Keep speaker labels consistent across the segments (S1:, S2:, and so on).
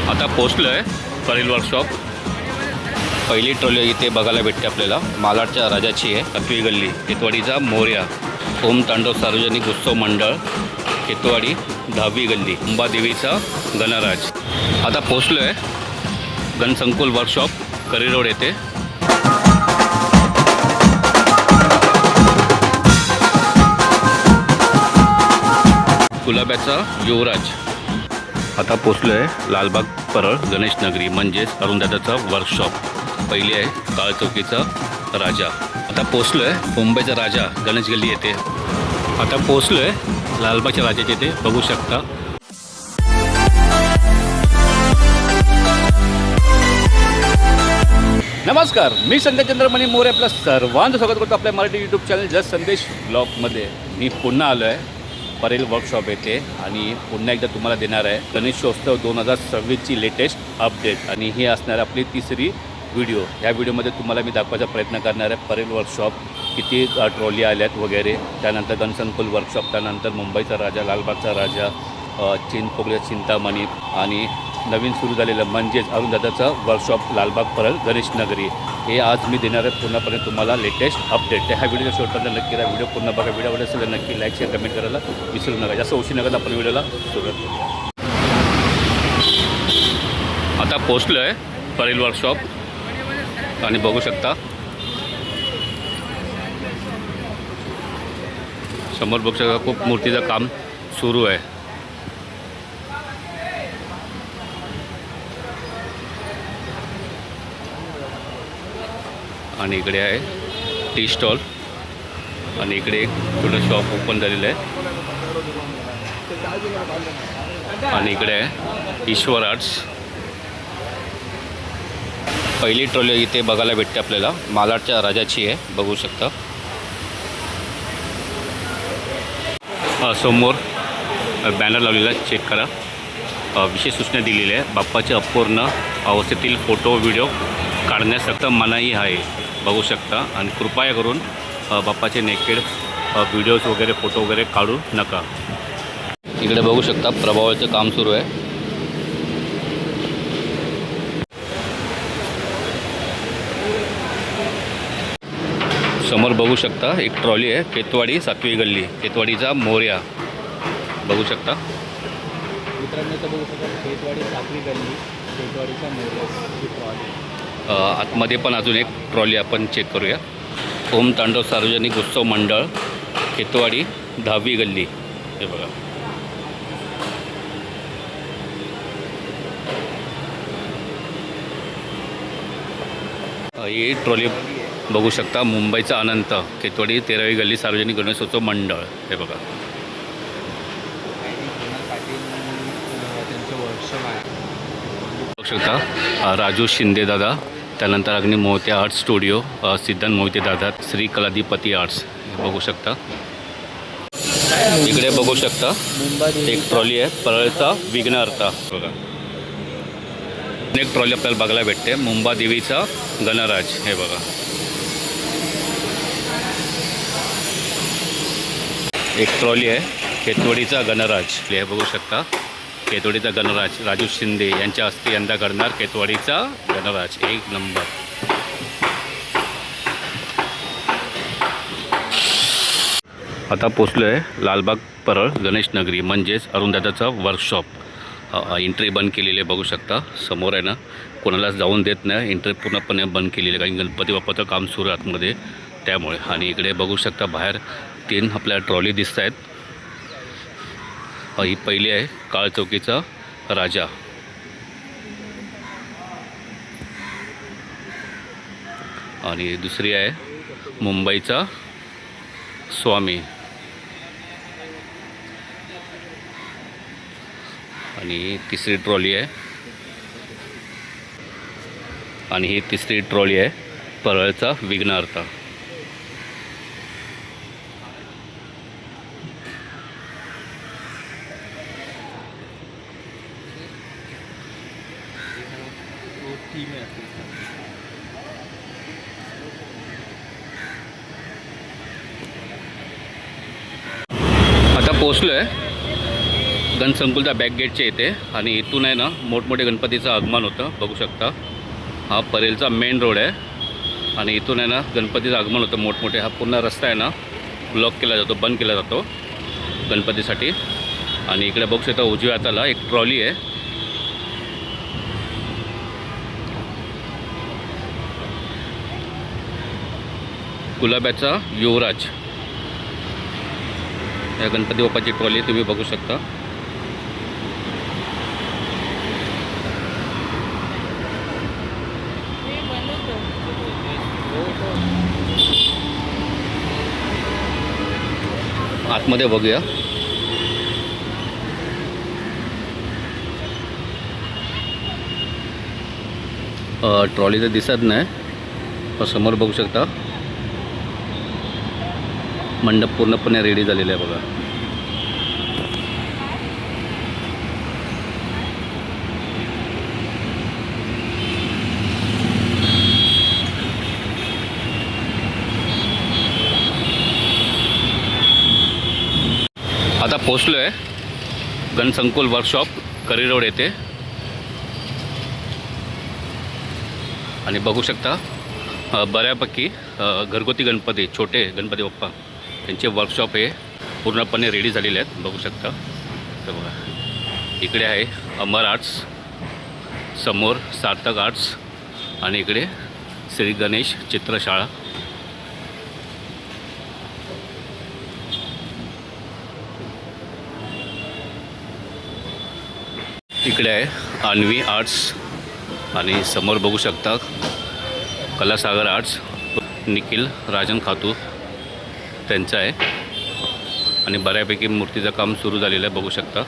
S1: आता पोचलो आहे परेल वर्कशॉप। पहिली ट्रॉली इथे बघायला भेटते आपल्याला। मालाडच्या राजाची आहे, 7वी गल्ली, केतवाडीचा मोर्या। ओम तांडव सार्वजनिक उत्सव मंडळ, केतवाडी 10वी गल्ली, अंबादेवीचा गणराज। आता पोचलो आहे गणसंकुल वर्कशॉप, करी रोड येथे। गुलाब्याचा युवराज। आता पोचलो आहे लालबाग परळ गणेश नगरी म्हणजेच अरुणदादाचा वर्कशॉप। पहिली आहे काळ चौकीचा राजा। आता पोचलो आहे मुंबईचा राजा गणेश गल्ली येथे। आता पोचलो आहे लालबागच्या राजाच्या येथे, बघू शकता। नमस्कार, मी संदेश चंद्रमणी मोरे आपलं सर्वांचं स्वागत करतो आपल्या मराठी यूट्यूब चॅनल जस्ट संदेश ब्लॉगमध्ये। मी पुन्हा आलो आहे परेल वर्कशॉप येथे आणि पुन्हा एकदा तुम्हाला देणार आहे गणेशोत्सव 2026ची लेटेस्ट अपडेट। आणि ही असणार आपली तिसरी व्हिडिओ। या व्हिडिओमध्ये तुम्हाला मी दाखवायचा प्रयत्न करणार आहे परेल वर्कशॉप, किती ट्रॉली आल्यात वगैरे, त्यानंतर गणसंकुल वर्कशॉप, त्यानंतर मुंबईचा राजा, लालबागचा राजा, चिंचपोकळी चिंतामणी आणि नवीन सुरू झालेलं म्हणजेच अरुणदादाचं वर्कशॉप लालबाग परळ गणेश नगरी। हे आज मी देणार आहे पूर्णपणे तुम्हाला लेटेस्ट अपडेट। तर ह्या व्हिडिओच्या शेवटपर्यंत नक्की व्हिडिओ पूर्ण बघा। व्हिडिओ आवडला असेल नक्की लाईक शेअर कमेंट करायला विसरू नका। जास्त उशीर नका आपण व्हिडिओला सुरुवात करू। आता पोचलो आहे परेल वर्कशॉप आणि बघू शकता समोर बघू शकता खूप मूर्तीचं काम सुरू आहे। आणि इकडे आहे टी स्टॉल आणि इकडे एक छोटं शॉप ओपन झालेलं आहे। आणि इकडे आहे ईश्वर आर्ट्स। पहिली ट्रॉली इथे बघायला भेटते आपल्याला, मालाडच्या राजाची आहे, बघू शकता। समोर बॅनर लावलेला चेक करा। विशेष सूचना दिलेली आहे, बाप्पाचे अपूर्ण अवस्थेतील फोटो व्हिडिओ काढण्यास सक्त मनाई आहे, बघू शकता। आणि कृपया करून बाप्पाचे नेकेड व्हिडिओज वगैरे फोटो वगैरे काढू नका। इकडे बघू शकता प्रभावाचं काम सुरू आहे। समोर बघू शकता एक ट्रॉली आहे, केतवाडी 7वी गल्ली, केतवाडीचा मोर्या, बघू शकता
S2: मित्रांनो। तर बघू शकता केतवाडी 7वी गल्ली, केतवाडीचा मोर्या।
S1: आतमध्ये पण अजून एक ट्रॉली आपण चेक करूया। ओम तांडव सार्वजनिक उत्सव मंडळ, केतवाडी 10वी गल्ली, हे बघा। ही ट्रॉली बघू शकता, मुंबईचा अनंत, केतवाडी 13वी गल्ली, सार्वजनिक गणेशोत्सव मंडळ, हे बघा। बघू शकता राजू शिंदे दादा, त्यानंतर अग्नि मोहिते आर्ट स्टुडिओ, सिद्धांत मोहिते दादा, श्री कलाधिपती आर्ट्स, बघू शकता। इकडे बघू शकता एक ट्रॉली आहे परळचा विघ्नहर्ता, बघा। एक ट्रॉली आपल्याला बघायला भेटते, मुंबादेवीचा गणराज, हे बघा। एक ट्रॉली आहे केतवाडीचा गणराज, हे बघू शकता। केतवाडीचा गणराज राजू शिंदे यांच्या हस्ते यंदा घडणार केतवाडीचा गणराज, एक नंबर। आता पोचलो आहे लालबाग परळ गणेश नगरी म्हणजेच अरुणदादाचा वर्कशॉप। एंट्री बंद केलेली आहे, बघू शकता। समोर आहे ना, कोणालाच जाऊन देत नाही, एंट्री पूर्णपणे बंद केलेली आहे, कारण गणपती बाप्पाचं काम सुरू आहे आतमध्ये, त्यामुळे। आणि इकडे बघू शकता बाहेर 3 आपल्या ट्रॉली दिसत आहेत। ही पहिली आहे काळ चौकीचा राजा। आणि दुसरी आहे मुंबईचा स्वामी। आणि तिसरी ट्रॉली आहे, आणि ही तिसरी ट्रॉली आहे परळचा विघ्नहर्ता। आता पोचलो आहे गणसंकुलच्या बॅक गेटच्या इथे आणि इथून आहे ना मोठमोठे गणपतीचं आगमन होतं बघू शकता. हा परेलचा मेन रोड आहे आणि इथून आहे ना गणपतीचं आगमन होतं मोठमोठे. हा पूर्ण रस्ता आहे ना ब्लॉक केला जातो, बंद केला जातो गणपतीसाठी. आणि इकडे बघू शकता उजव्या हाताला एक ट्रॉली आहे. गुलाब्याचा युवराज या गणपती बाप्पाची ट्रॉली तुम्ही बघू शकता. आतमध्ये बघूया. ट्रॉली तर दिसत नाही पण समोर बघू शकता मंडप पूर्णपणे रेडी झालेला आहे बघा. आता पोचलो आहे गणसंकुल वर्कशॉप करी रोड येथे आणि बघू शकता बऱ्यापैकी घरगुती गणपती, छोटे गणपती बाप्पा त्यांचे वर्कशॉप हे पूर्णपणे रेडी झालेले आहेत बघू शकता. तर बघा इकडे आहे अमर आर्ट्स, समोर सार्थक आर्ट्स आणि इकडे श्री गणेश चित्रशाळा. इकडे आहे अन्वी आर्ट्स आणि समोर बघू शकता कलासागर आर्ट्स, निखिल राजन खातू त्यांचं आहे आणि बऱ्यापैकी मूर्तीचं काम सुरू झालेलं आहे बघू शकता.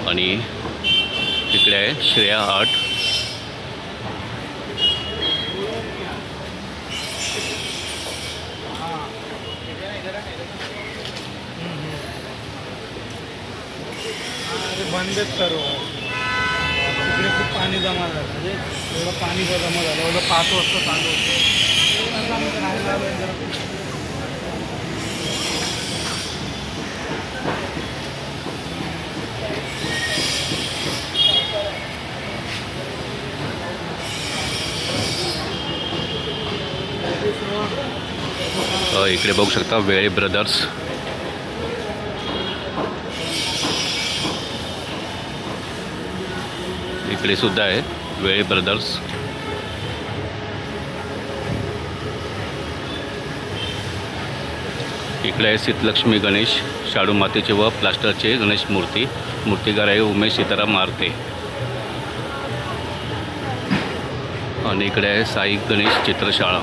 S1: आणि इकडे आहे श्रेया आर्ट.
S2: बंद सर्व तिकडे खूप पाणी जमा झालं, म्हणजे एवढं पाणी जमा झालं, एवढं 5 वाजता चालू
S1: इकडे बघू शकता वेळे ब्रदर्स. इकडे सुद्धा आहे वेळे ब्रदर्स. इकडे आहे शीतलक्ष्मी गणेश, शाडू मातीचे व प्लास्टरचे गणेश मूर्ती. मूर्तिकार आहे उमेश सीताराम आरते. आणि इकडे आहे साई गणेश चित्रशाळा.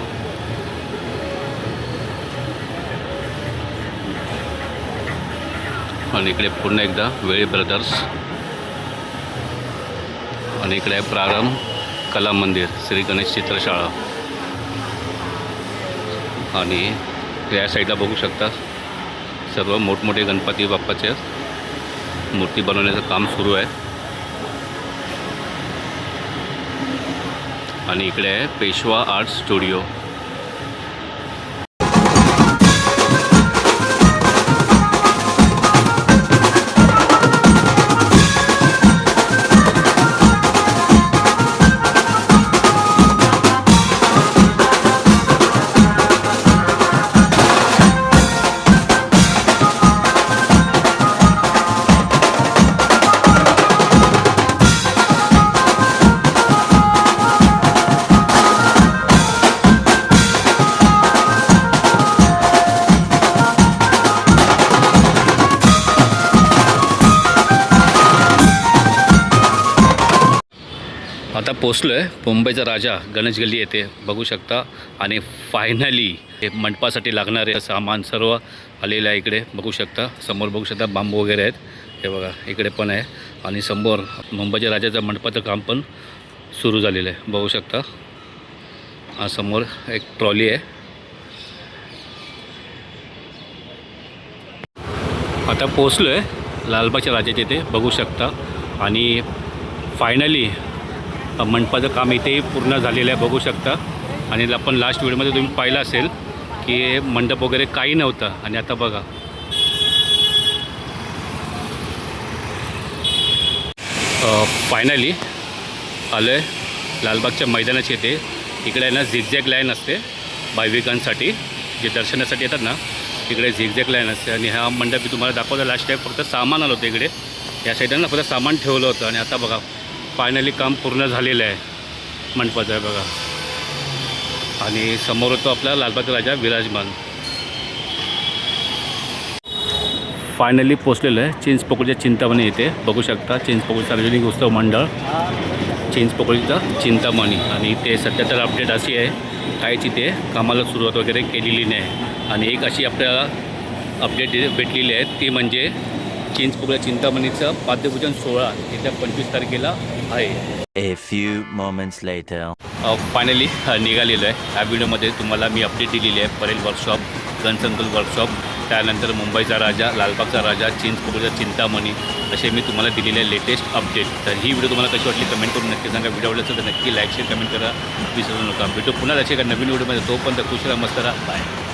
S1: आणि इकडे पुन्हा एकदा वेळे ब्रदर्स. आणि इकडे आहे प्रारंभ कला मंदिर, श्री गणेश चित्रशाळा. आणि या साईडला बघू शकता सर्व मोठमोठे गणपती बाप्पाचे मूर्ती बनवण्याचं काम सुरू आहे. आणि इकडे आहे पेशवा आर्ट स्टुडिओ. आता पोचलो आहे मुंबईचा राजा गणेश गल्ली येथे बघू शकता. आणि फायनली हे मंडपासाठी लागणारे सामान सर्व आलेलं आहे. इकडे बघू शकता, समोर बघू शकता बांबू वगैरे आहेत. हे बघा इकडे पण आहे. आणि समोर मुंबईच्या राजाच्या मंडपाचं काम पण सुरू झालेलं आहे बघू शकता. हा समोर एक ट्रॉली आहे. आता पोचलो आहे लालबागच्या राजाच्या इथे बघू शकता. आणि फायनली मंडपाचं काम इथेही पूर्ण झालेलं आहे बघू शकता. आणि आपण लास्ट व्हिडिओमध्ये तुम्ही पाहिलं असेल की मंडप वगैरे काही नव्हतं आणि आता बघा. फायनली आलो आहे लालबागच्या मैदानाची येते. इकडे आहे ना झिगझॅग लाईन असते भाविकांसाठी, जे दर्शनासाठी येतात ना तिकडे झिगझॅग लाईन असते. आणि हा मंडप मी तुम्हाला दाखवला लास्ट टाईम. फक्त सामान आलं होतं इकडे या साईडला ना, फक्त सामान ठेवलं होतं. आणि आता बघा फायनली काम पूर्ण झालेलं आहे मंडपाचं आहे बघा. आणि समोर होतो आपला लालबागचा राजा विराजमान. फायनली पोचलेलं आहे चिंचपोकळीच्या चिंतामणी येथे बघू शकता. चिंचपोकळी सार्वजनिक उत्सव मंडळ चिंचपोकळीचा चिंतामणी. आणि ते सध्या तर अपडेट अशी आहे काहीची ते कामाला सुरुवात वगैरे केलेली नाही. आणि एक अशी आपल्याला अपडेट भेटलेली आहे ती म्हणजे चिंचपोकळी चिंतामणीचं पाद्यपूजन सोहळा येत्या 25 तारखेला आहे.
S3: A few moments later.
S1: Finally निघालेलो आहे. ह्या व्हिडिओमध्ये तुम्हाला मी अपडेट दिलेली आहे परेल वर्कशॉप, गणसंकुल वर्कशॉप, त्यानंतर मुंबईचा राजा, लालबागचा राजा, चिंचपोकळीचा चिंतामणी असे मी तुम्हाला दिलेले आहे लेटेस्ट अपडेट. तर ही व्हिडिओ तुम्हाला कशी वाटली कमेंट करून नक्की सांगा. व्हिडिओ आवडला असेल तर नक्की लाईक शेअर कमेंट करा विसरू नका. भेटू पुन्हा त्याच्या एका नवीन व्हिडिओमध्ये. तोपर्यंत खुश राहा, मस्त राहा, बाय.